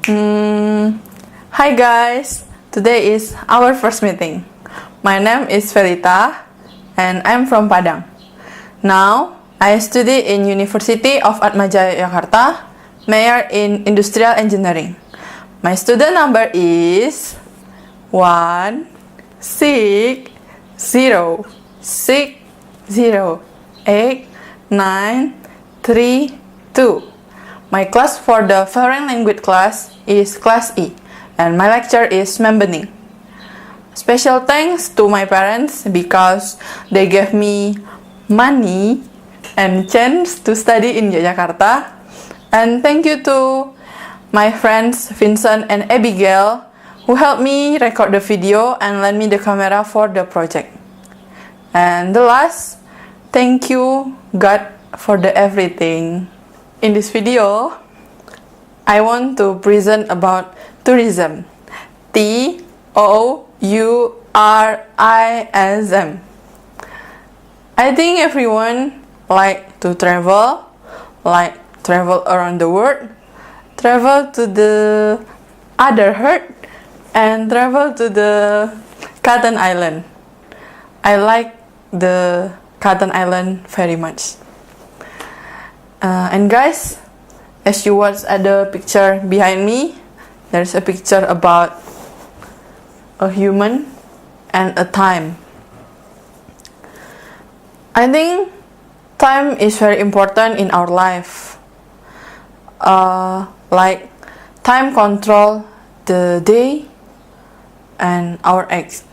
Hi guys, today is our first meeting. My name is Felita and I'm from Padang. Now, I study in University of Atma Jaya, Yogyakarta, major in Industrial Engineering. My student number is 1 6 0 6 0 8 9 3 2. My class for the foreign language class is Class E, and my lecture is Membening. Special thanks to my parents because they gave me money and chance to study in Yogyakarta. And thank you to my friends Vincent and Abigail who helped me record the video and lend me the camera for the project. And the last, thank you God for the everything. In this video, I want to present about tourism. Tourism. I think everyone like to travel around the world, travel to the other earth, and travel to the Cotton Island. I like the Cotton Island very much. And guys, as you watch at the picture behind me, there's a picture about a human and a time. I think time is very important in our life. Like time control the day and our acts.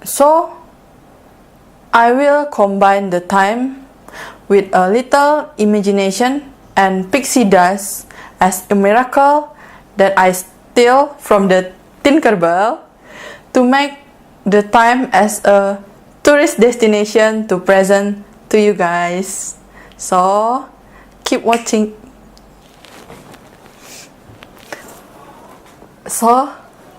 So I will combine the time with a little imagination and pixie dust as a miracle that I steal from the Tinkerbell to make the time as a tourist destination to present to you guys. So keep watching. So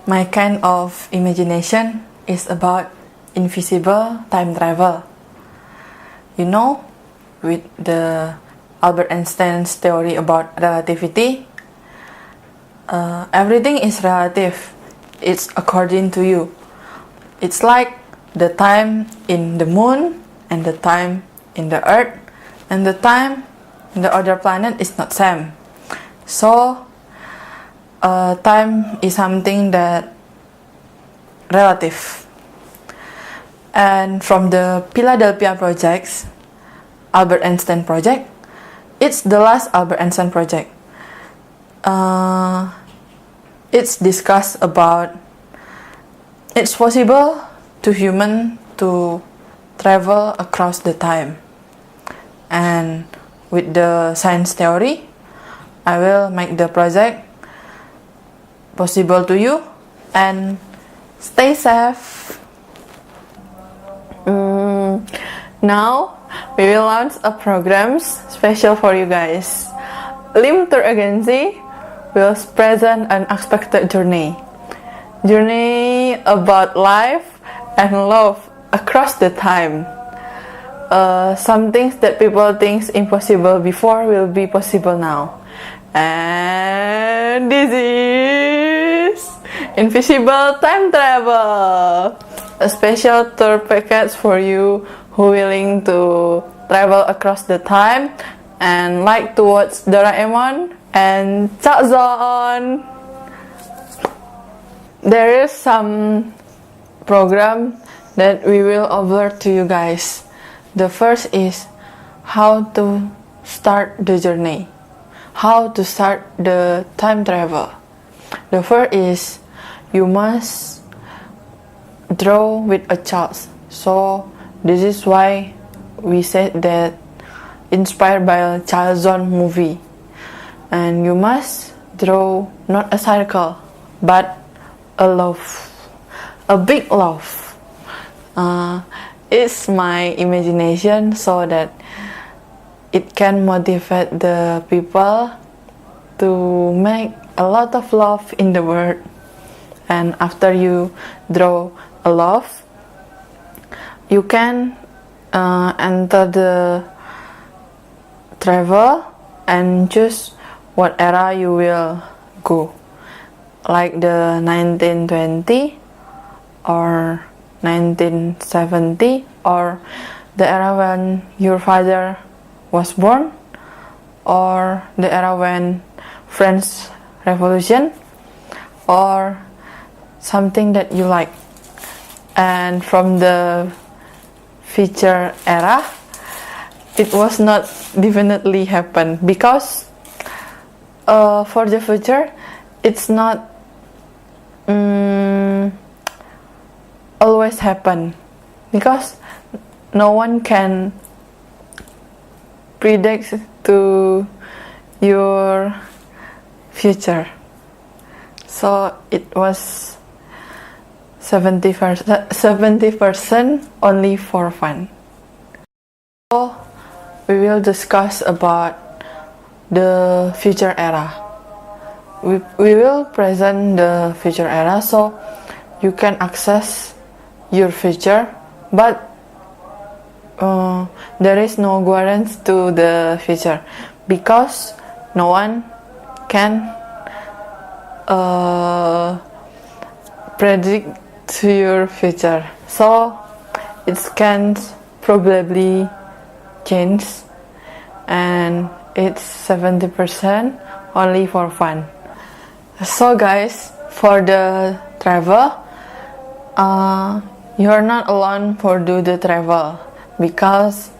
my kind of imagination is about invisible time travel. You know, with the Albert Einstein's theory about relativity, everything is relative. It's according to you. It's like the time in the moon and the time in the earth and the time in the other planet is not same. So time is something that relative. And from the Philadelphia projects, Albert Einstein project, it's the last Albert Einstein project. It's discussed about it's possible to human to travel across the time. And with the science theory, I will make the project possible to you and stay safe. Now we will launch a program special for you guys. Lim Tour Agency will present an unexpected journey about life and love across the time. Some things that people think impossible before will be possible now. And this is Invisible Time Travel, a special tour package for you who willing to travel across the time and like to watch Doraemon and Chakzon. There is some program that we will offer to you guys. The first is how to start the journey, how to start the time travel. The first is you must draw with a chart. So this is why we said that inspired by a Child Zone movie. And you must draw not a circle, but a love, a big love. It's my imagination so that it can motivate the people to make a lot of love in the world. And after you draw a love, you can enter the travel and choose what era you will go, like the 1920 or 1970, or the era when your father was born, or the era when French Revolution, or something that you like. And from the future era, it was not definitely happen, because for the future it's not always happen, because no one can predict to your future. So it was 70% only for fun. So we will discuss about the future era. We will present the future era so you can access your future, but there is no guarantee to the future, because no one can predict to your future, so it can probably change, and it's 70% only for fun. So guys, for the travel, you're not alone for do the travel, because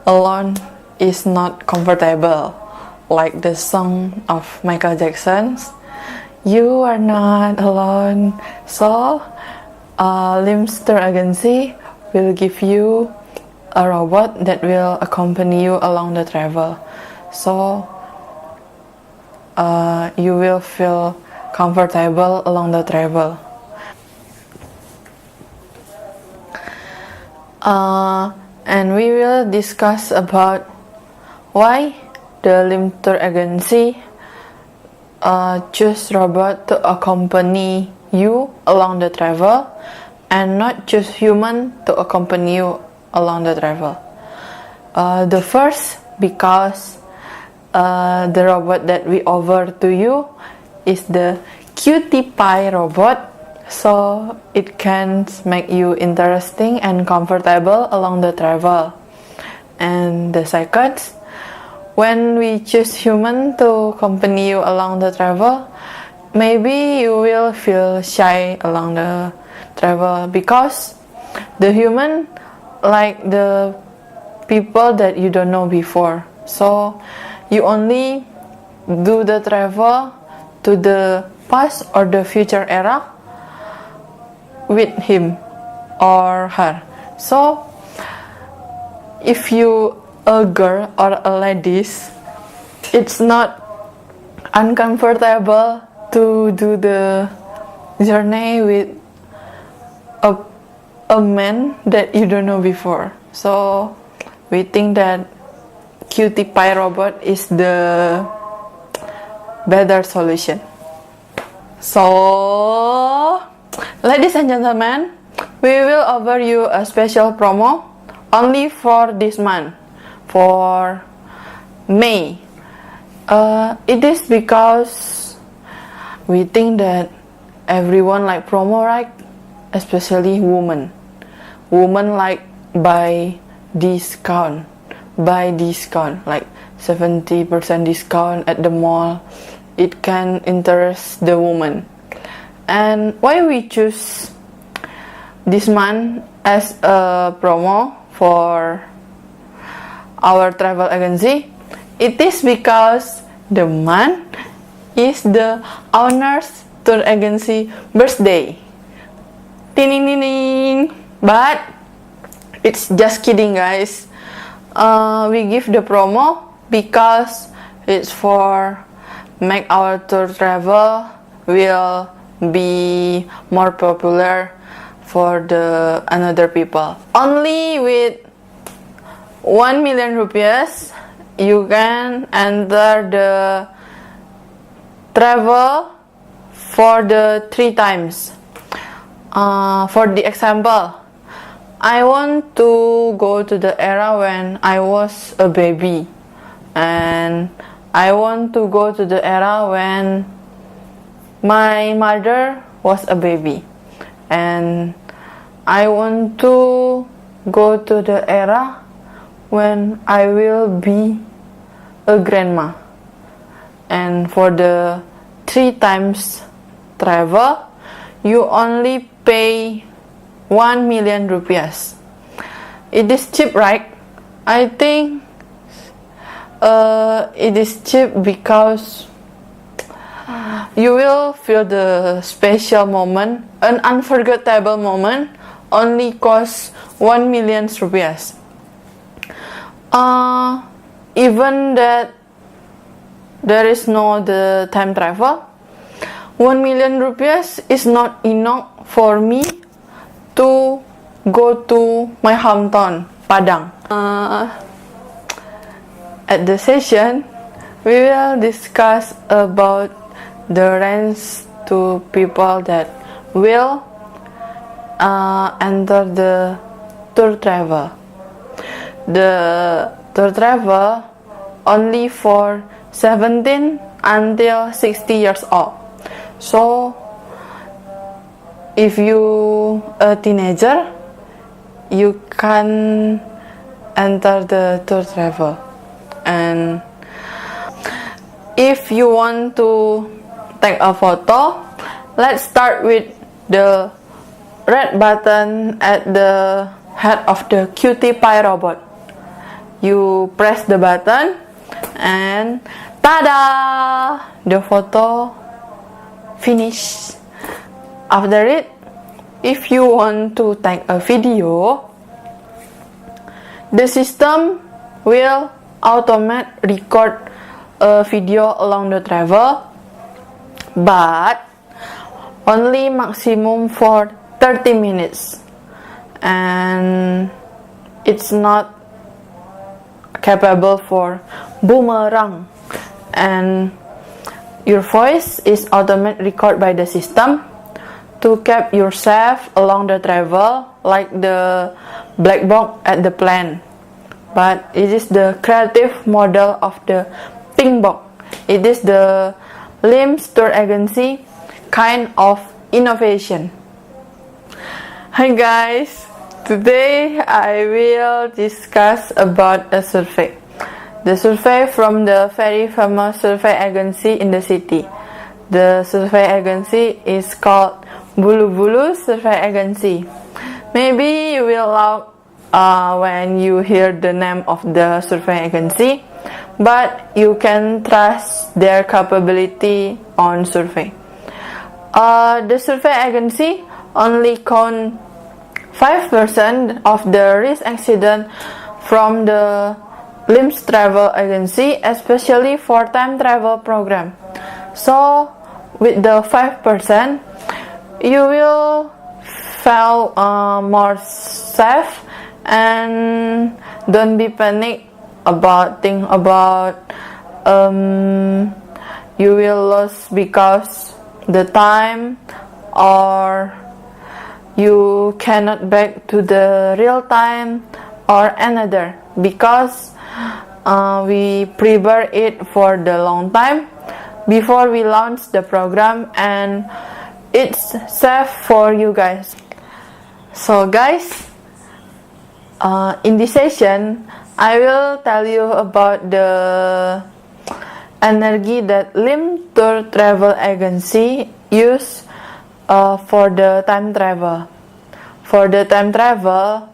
alone is not comfortable, like the song of Michael Jackson's "You Are Not Alone." So Limster Agency will give you a robot that will accompany you along the travel, so you will feel comfortable along the travel. And we will discuss about why the Limster Agency choose robot to accompany you along the travel, and not choose human to accompany you along the travel. The first, because the robot that we offer to you is the Cutie Pie robot, so it can make you interesting and comfortable along the travel. And the second, when we choose human to accompany you along the travel, maybe you will feel shy along the travel, because the human like the people that you don't know before, so you only do the travel to the past or the future era with him or her. So if you a girl or a ladies, it's not uncomfortable to do the journey with a man that you don't know before. So we think that Cutie Pie robot is the better solution. So ladies and gentlemen, we will offer you a special promo only for this month, for May. It is because we think that everyone like promo, right? Especially women. Women like buy discount, like 70% discount at the mall. It can interest the woman. And why we choose this month as a promo for our travel agency? It is because the month is the owner's tour agency birthday. Ding ding ding ding. But it's just kidding, guys. We give the promo because it's for make our tour travel will be more popular for the another people. Only with 1 million rupees you can enter the travel for the 3 times. For the example, I want to go to the era when I was a baby, and I want to go to the era when my mother was a baby, and I want to go to the era when I will be a grandma. And for the 3 times travel, you only pay 1 million rupiahs. It is cheap, right? I think it is cheap because you will feel the special moment, an unforgettable moment, only cost 1 million rupiahs. Even that there is no the time travel, 1 million rupiahs is not enough for me to go to my hometown, Padang. At the session, we will discuss about the range to people that will enter the tour travel. The tour travel only for 17 until 60 years old. So if you a teenager, you can enter the tour travel. And if you want to take a photo, let's start with the red button at the head of the cutie pie robot. You press the button and tada! The photo finish. After it, if you want to take a video, the system will automate record a video along the travel, but only maximum for 30 minutes, and it's not capable for boomerang, and your voice is automatic record by the system to keep yourself along the travel like the black box at the plane. But it is the creative model of the pink box. It is the LIMS tour agency kind of innovation. Hi guys, today I will discuss about a survey. The survey from the very famous survey agency in the city. The survey agency is called Bulu Bulu Survey Agency. Maybe you will laugh when you hear the name of the survey agency, but you can trust their capability on survey. The survey agency only count 5% of the risk accident from the LIMS travel agency, especially for time travel program. So with the 5%, you will feel more safe, and don't be panic about you will lose because the time, or you cannot back to the real time, or another, because we prepare it for the long time before we launch the program, and it's safe for you guys. So guys, in this session I will tell you about the energy that LIMS Tour Travel Agency use for the time travel. For the time travel,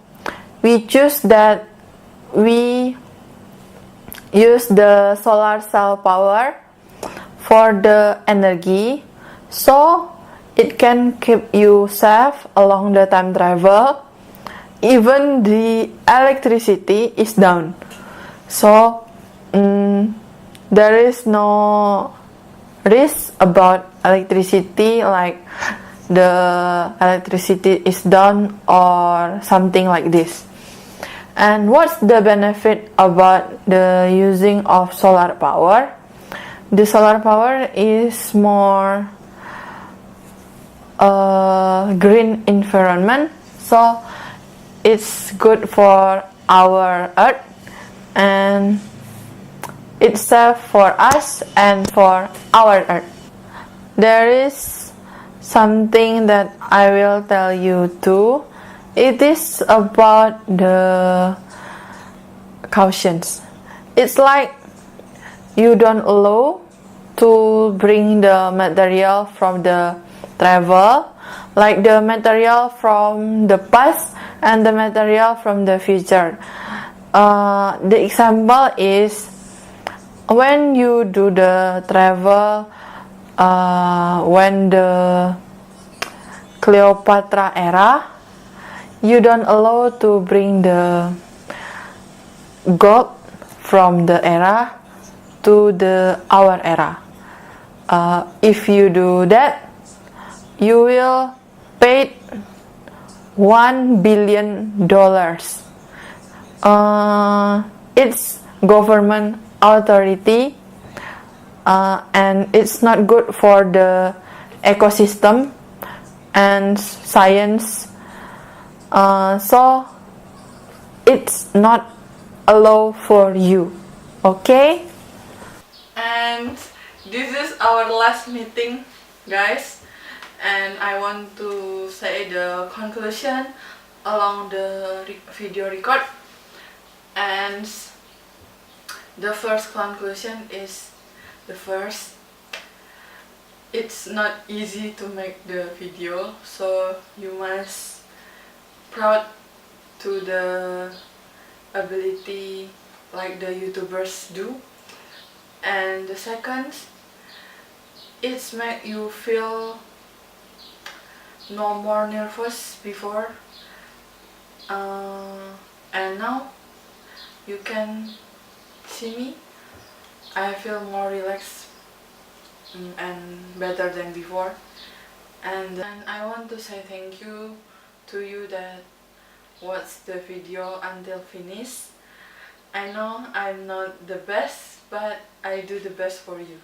we choose that we use the solar cell power for the energy, so it can keep you safe along the time travel even the electricity is down. So there is no risk about electricity, like the electricity is down or something like this. And what's the benefit about the using of solar power? The solar power is more green environment, so it's good for our earth, and it's safe for us and for our earth. there is something that I will tell you too. It is about the cautions. It's like you don't allow to bring the material from the travel, like the material from the past and the material from the future. The example is when you do the travel, when the Cleopatra era, you don't allow to bring the gold from the era to the our era. If you do that, you will pay $1 billion. It's government authority, and it's not good for the ecosystem and science. So it's not allowed for you. Okay? And this is our last meeting, guys. And I want to say the conclusion along the video record. And the first conclusion is it's not easy to make the video, so you must proud to the ability like the YouTubers do. And the second, it's make you feel no more nervous before, and now you can see me. I feel more relaxed and better than before. And I want to say thank you to you that watched the video until finish. I know I'm not the best, but I do the best for you.